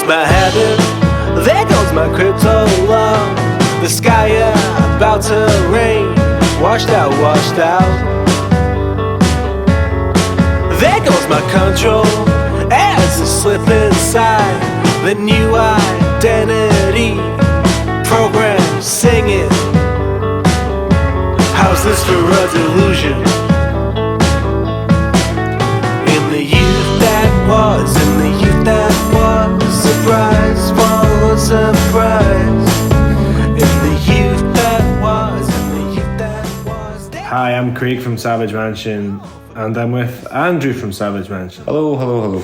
goes my heaven, there goes my crypto love. The sky about to rain, washed out, washed out. There goes my control as I slip inside the new identity program singing. How's this for a delusion? In the youth that was, in the youth that was, surprise followed surprise. In the youth that was, in the youth that was. Hi, I'm Craig from Savage Mansion, and I'm with Andrew from Savage Mansion. Hello, hello, hello.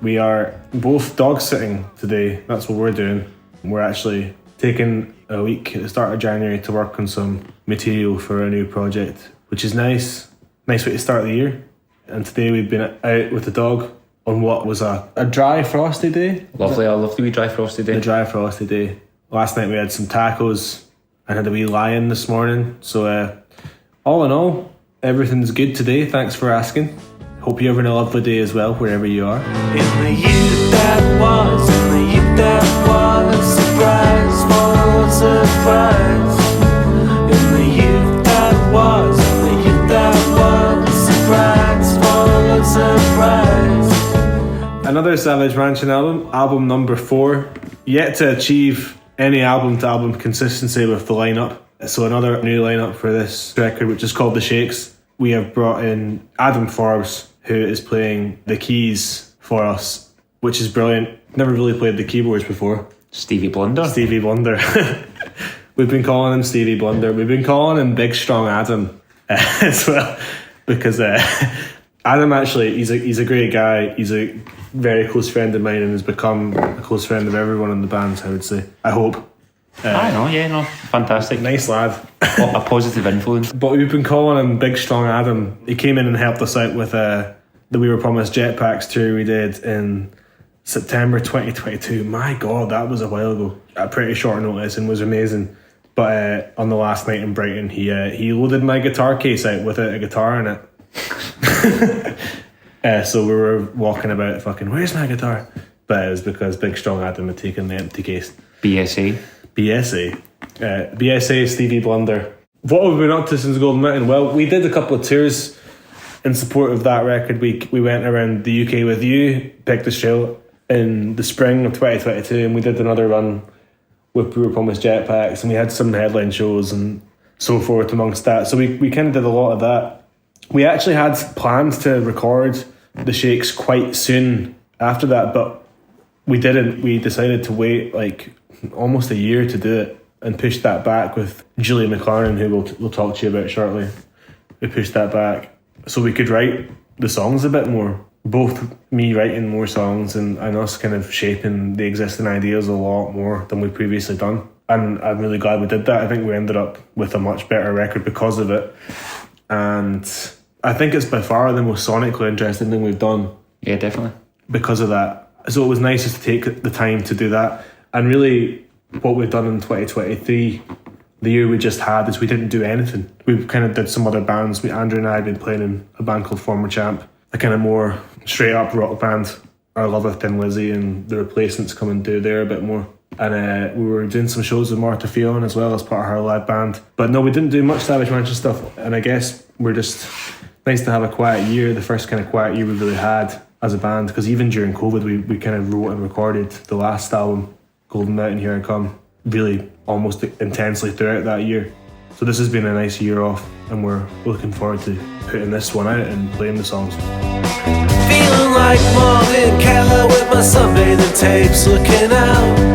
We are both dog sitting today. That's what we're doing. We're actually taking a week at the start of January to work on some material for a new project, which is nice. Nice way to start the year. And today we've been out with the dog on what was a dry, frosty day. Lovely, a lovely wee dry frosty day. A dry, frosty day. Last night we had some tacos and had a wee lion this morning. So all in all, everything's good today. Thanks for asking. Hope you're having a lovely day as well, wherever you are. In the youth that was, in the youth that was, surprise followed surprise. In the youth that was, in the youth that was, surprise followed surprise. Another Savage Mansion album number 4. Yet to achieve any album-to-album consistency with the lineup. So another new lineup for this record, which is called The Shakes. We have brought in Adam Forbes, who is playing the keys for us, which is brilliant. Never really played the keyboards before. Stevie Blunder. Stevie Blunder. We've been calling him Stevie Blunder. We've been calling him Big Strong Adam as well, because Adam actually, he's a great guy. He's a very close friend of mine and has become a close friend of everyone in the band, I would say. I hope. I know, yeah, no, fantastic. Nice lad. A positive influence. But we've been calling him Big Strong Adam. He came in and helped us out with the We Were Promised Jetpacks tour we did in September 2022. My God, that was a while ago. At pretty short notice and was amazing. But on the last night in Brighton, he loaded my guitar case out with a guitar in it. So we were walking about fucking, where's my guitar? But it was because Big Strong Adam had taken the empty case. BSA, Stevie Blunder. What have we been up to since Golden Mountain? Well, we did a couple of tours in support of that record week. We went around the UK with you, Pick the Trail, in the spring of 2022, and we did another run with We Were Promised Jetpacks, and we had some headline shows and so forth amongst that. So we kind of did a lot of that. We actually had plans to record The Shakes quite soon after that, but we didn't. We decided to wait like almost a year to do it and push that back with Julie McLaren, who we'll talk to you about shortly. We pushed that back so we could write the songs a bit more. Both me writing more songs and us kind of shaping the existing ideas a lot more than we've previously done. And I'm really glad we did that. I think we ended up with a much better record because of it. And I think it's by far the most sonically interesting thing we've done. yeah, definitely. Because of that. So it was nice just to take the time to do that. And really, what we've done in 2023, the year we just had, is we didn't do anything. We kind of did some other bands. Andrew and I had been playing in a band called Former Champ, a kind of more straight up rock band. Our love of Thin Lizzy and the Replacements come and do there a bit more. And we were doing some shows with Martha Fion as well as part of her live band. But no, we didn't do much Savage Mansion stuff. And I guess we're just nice to have a quiet year, the first kind of quiet year we really had as a band. Because even during COVID, we kind of wrote and recorded the last album, Golden Mountain, Here I Come, really almost intensely throughout that year. So this has been a nice year off, and we're looking forward to putting this one out and playing the songs. Feeling like Morgan Keller with my sunbathing tapes looking out.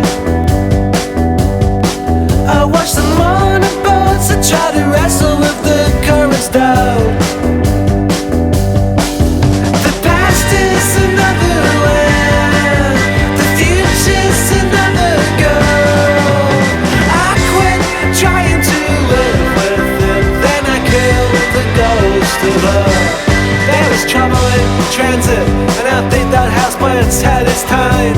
I watch the morning boats and try to wrestle with the currents down. The past is another land, the future's another goal. I quit trying to live with it, then I killed the ghost of her. There is trouble in transit, and I think that houseplant's had its time.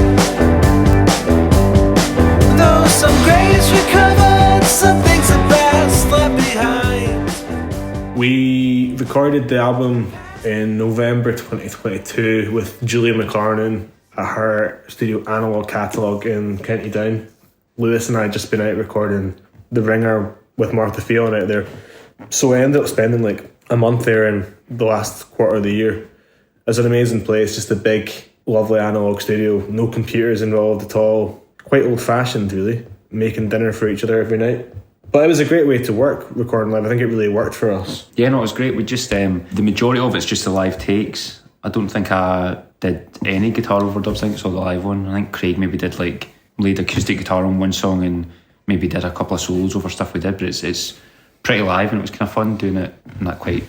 Though some graves recovered, some things are best left behind. We recorded the album in November 2022 with Julia McLaren at her studio Analog Catalogue in County Down. Lewis and I had just been out recording The Ringer with Martha Phelan out there. So I ended up spending like a month there in the last quarter of the year. It's an amazing place, just a big, lovely analog studio, no computers involved at all. Quite old-fashioned, really, making dinner for each other every night. But it was a great way to work, recording live. I think it really worked for us. Yeah, no, it was great. We just, the majority of it's just the live takes. I don't think I did any guitar overdubs. I think it's all the live one. I think Craig maybe did like lead acoustic guitar on one song and maybe did a couple of solos over stuff we did, but it's pretty live and it was kind of fun doing it in that quite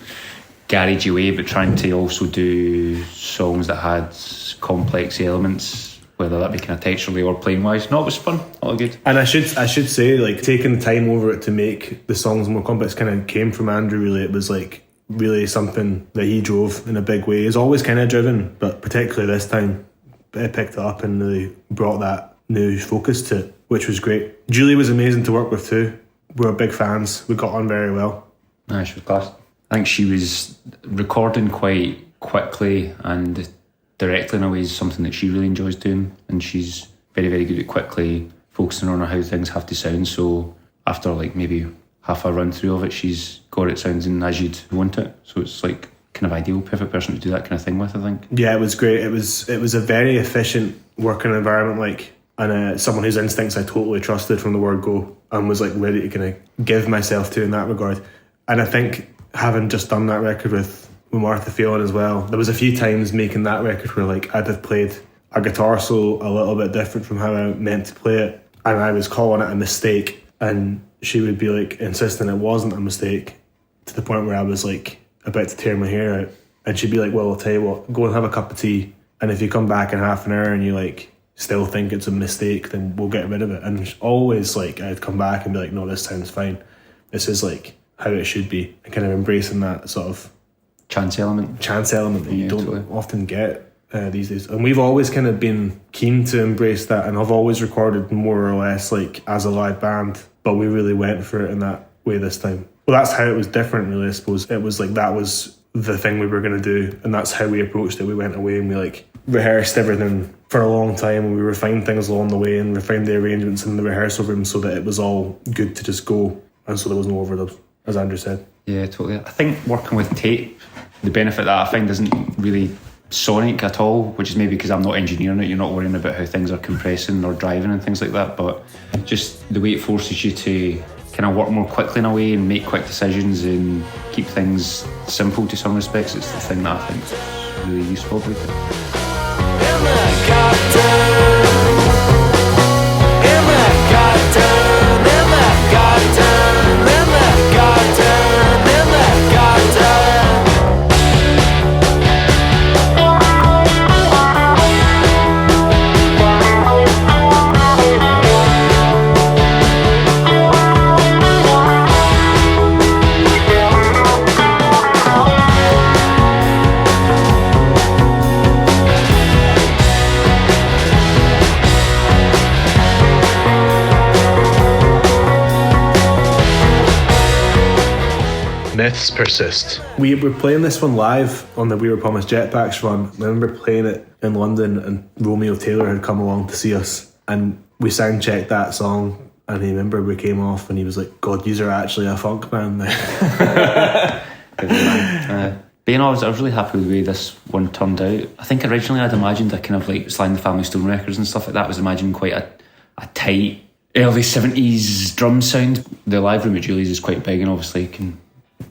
garagey way, but trying to also do songs that had complex elements, whether that be kind of texturally or playing wise. No, it was fun, all good. And I should say, like, taking the time over it to make the songs more complex kind of came from Andrew, really. It was like really something that he drove in a big way. He's always kind of driven, but particularly this time it picked it up and really brought that new focus to it, which was great. Julie was amazing to work with too. We were big fans. We got on very well. Nah, she was class. I think she was recording quite quickly and directly in a way is something that she really enjoys doing, and she's very, very good at quickly focusing on how things have to sound. So after like maybe half a run through of it, she's got it sounding as you'd want it. So it's like kind of ideal, perfect person to do that kind of thing with, I think. Yeah, it was great. It was a very efficient working environment, like, and someone whose instincts I totally trusted from the word go and was like ready to kind of give myself to in that regard. And I think having just done that record with Martha Phelan as well, there was a few times making that record where like I'd have played a guitar solo a little bit different from how I meant to play it, and I was calling it a mistake, and she would be like insisting it wasn't a mistake, to the point where I was like about to tear my hair out, and she'd be like, well, I'll tell you what, go and have a cup of tea, and if you come back in half an hour and you like still think it's a mistake, then we'll get rid of it. And always like I'd come back and be like, no, this sounds fine, this is like how it should be, and kind of embracing that sort of chance element that you don't often get these days. And we've always kind of been keen to embrace that, and I've always recorded more or less like as a live band, but we really went for it in that way this time. Well, that's how it was different, really, I suppose. It was like that was the thing we were going to do, and that's how we approached it. We went away and we like rehearsed everything for a long time, and we refined things along the way and refined the arrangements in the rehearsal room so that it was all good to just go, and so there was no overdubs, as Andrew said. Yeah, totally. I think working with tape, the benefit that I find isn't really sonic at all, which is maybe because I'm not engineering it. You're not worrying about how things are compressing or driving and things like that, but just the way it forces you to kind of work more quickly in a way and make quick decisions and keep things simple to some respects. It's the thing that I think is really useful about Myths persist. We were playing this one live on the We Were Promised Jetpacks run. I remember playing it in London, and Romeo Taylor had come along to see us, and we sound checked that song, and I remember we came off and he was like, God, yous are actually a funk band now. But you know, I was really happy with the way this one turned out. I think originally I'd imagined a kind of like Sly and the Family Stone records and stuff like that. I was imagining quite a tight early 70s drum sound. The live room at Julie's is quite big and obviously can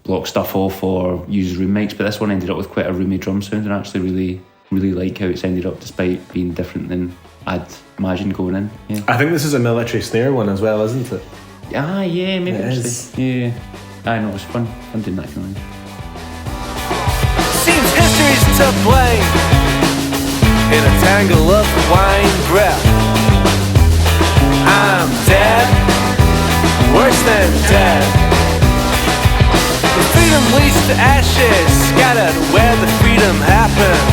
block stuff off or use room mics, but this one ended up with quite a roomy drum sound, and I actually really like how it's ended up despite being different than I'd imagined going in. Yeah. I think this is a military snare one as well, isn't it? Yeah, maybe it actually. is. Yeah. I know, it was fun doing that kind of thing. Seems history's to blame in a tangle of wine breath. I'm dead, worse than dead. The freedom leads to ashes, scattered where the freedom happened.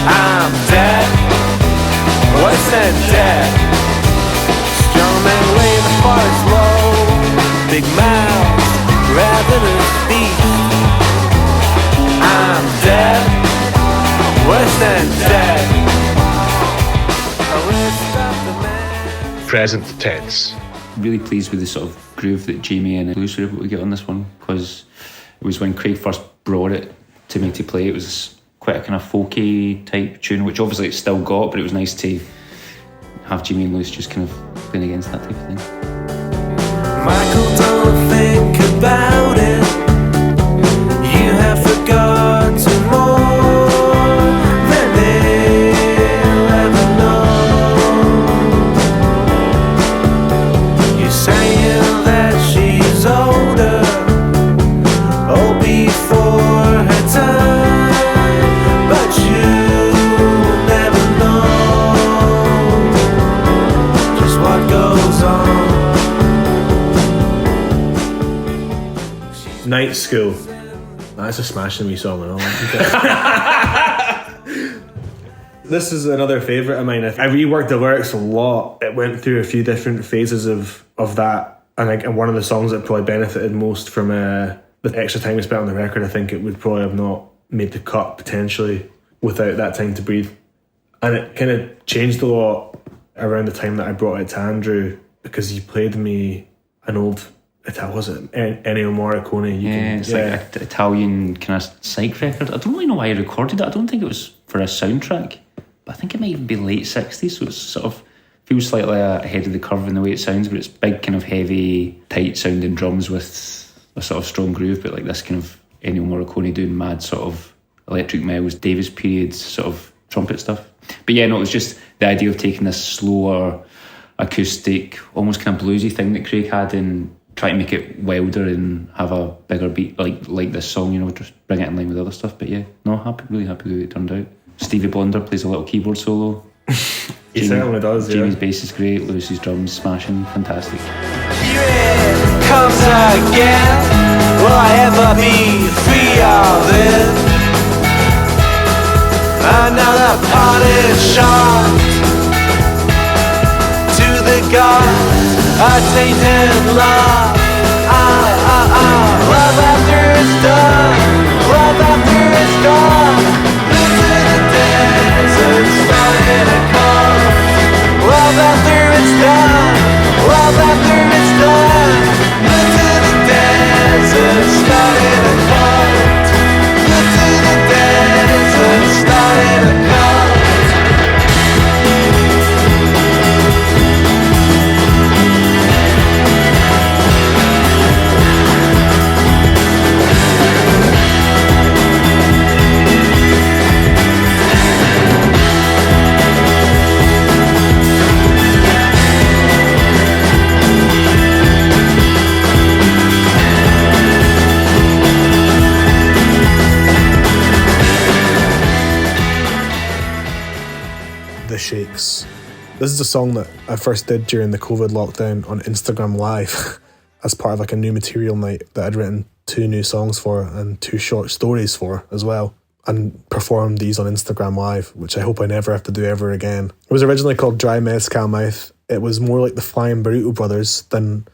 I'm dead, worse than dead. Strong men lay the forest low, big mouths, ravenous beast. I'm dead, worse worse than dead. I wish that the man Present tense. Really pleased with the sort of groove that Jamie and Lewis were able to get on this one, because it was when Craig first brought it to me to play, it was quite a kind of folky type tune, which obviously it's still got, but it was nice to have Jamie and Lewis just kind of playing against that type of thing. Michael, don't think about it. You have forgotten more than they'll ever know. You're saying that she's older, oh, before her time, but you never know just what goes on. Night School. That's a smashing wee song and all. This is another favourite of mine. I reworked the lyrics a lot. It went through a few different phases of that. And one of the songs that probably benefited most from the extra time we spent on the record, I think it would probably have not made the cut potentially without that time to breathe. And it kind of changed a lot around the time that I brought it to Andrew, because he played me an old... was it Ennio Morricone? It's like an Italian kind of psych record. I don't really know why I recorded it. I don't think it was for a soundtrack, but I think it might even be late 60s, so it sort of feels slightly ahead of the curve in the way it sounds, but it's big kind of heavy, tight sounding drums with a sort of strong groove, but like this kind of Ennio Morricone doing mad sort of Electric Miles Davis period sort of trumpet stuff. But yeah, no, it was just the idea of taking this slower, acoustic, almost kind of bluesy thing that Craig had and try to make it wilder and have a bigger beat like this song, you know, just bring it in line with other stuff. But yeah, no, really happy with the way it turned out. Stevie Wonder plays a little keyboard solo. He certainly does, Jamie's yeah. bass is great, Lewis's drums smashing, fantastic. Here it comes again. Will I ever be free of it? Another party shot to the gods, a tainted love. Love after it's done, love after it's gone. Into the desert, started a call. Love after it's done, love after it's done. Into the desert, started a call. Into the desert, started a call. The Shakes. This is a song that I first did during the COVID lockdown on Instagram Live as part of like a new material night that I'd written 2 new songs for and 2 short stories for as well, and performed these on Instagram Live, which I hope I never have to do ever again. It was originally called Dry Mezcal Mouth. It was more like the Flying Burrito Brothers than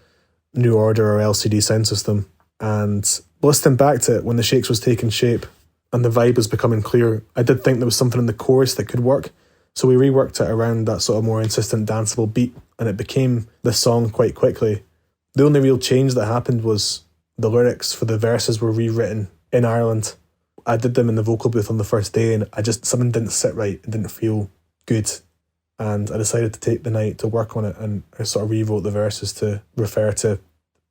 New Order or LCD Sound System. And listening back to it when the Shakes was taking shape and the vibe was becoming clear, I did think there was something in the chorus that could work. So we reworked it around that sort of more insistent danceable beat, and it became the song quite quickly. The only real change that happened was the lyrics for the verses were rewritten in Ireland. I did them in the vocal booth on the first day, and something didn't sit right. It didn't feel good. And I decided to take the night to work on it, and I sort of rewrote the verses to refer to...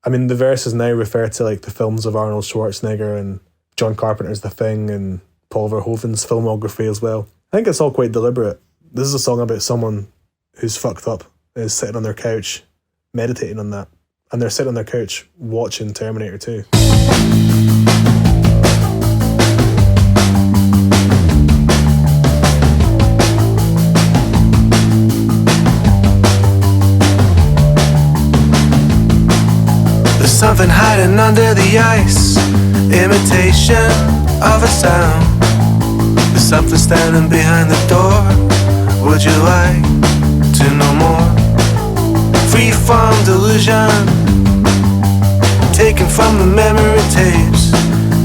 the verses now refer to like the films of Arnold Schwarzenegger and John Carpenter's The Thing and Paul Verhoeven's filmography as well. I think it's all quite deliberate. This is a song about someone who's fucked up, is sitting on their couch, meditating on that. And they're sitting on their couch watching Terminator 2. There's something hiding under the ice, imitation of a sound. There's something standing behind the door. Would you like to know more? Free from delusion, taken from the memory tapes.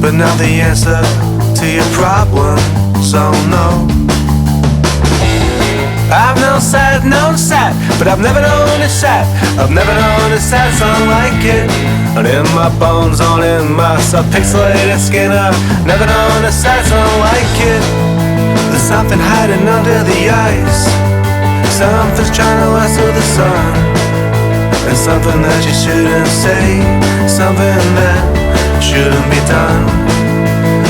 But now the answer to your problem so no. I've known sad, but I've never known a sad. I've never known a sad song like it. And in my bones, on in my subpixelated skin, I've never known a sad song like it. There's something hiding under the ice. Something's trying to lasso the sun. And something that you shouldn't say. Something that shouldn't be done.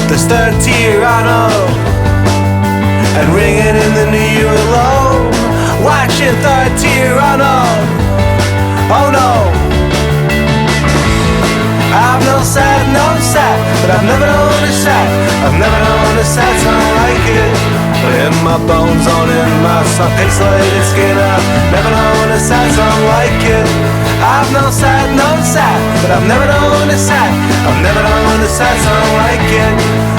There's third tier, I know. And ringing in the new year alone. Watching third tier run on. Oh no. I've known sad, but I've never known a sad. I've never known a sad song like it. But in my bones, on in my pixelated skin, I've never known a sad song like it. I've known sad, but I've never known a sad. I've never known a sad song like it.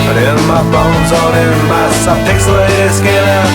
But in my bones, on in my pixelated skin, I've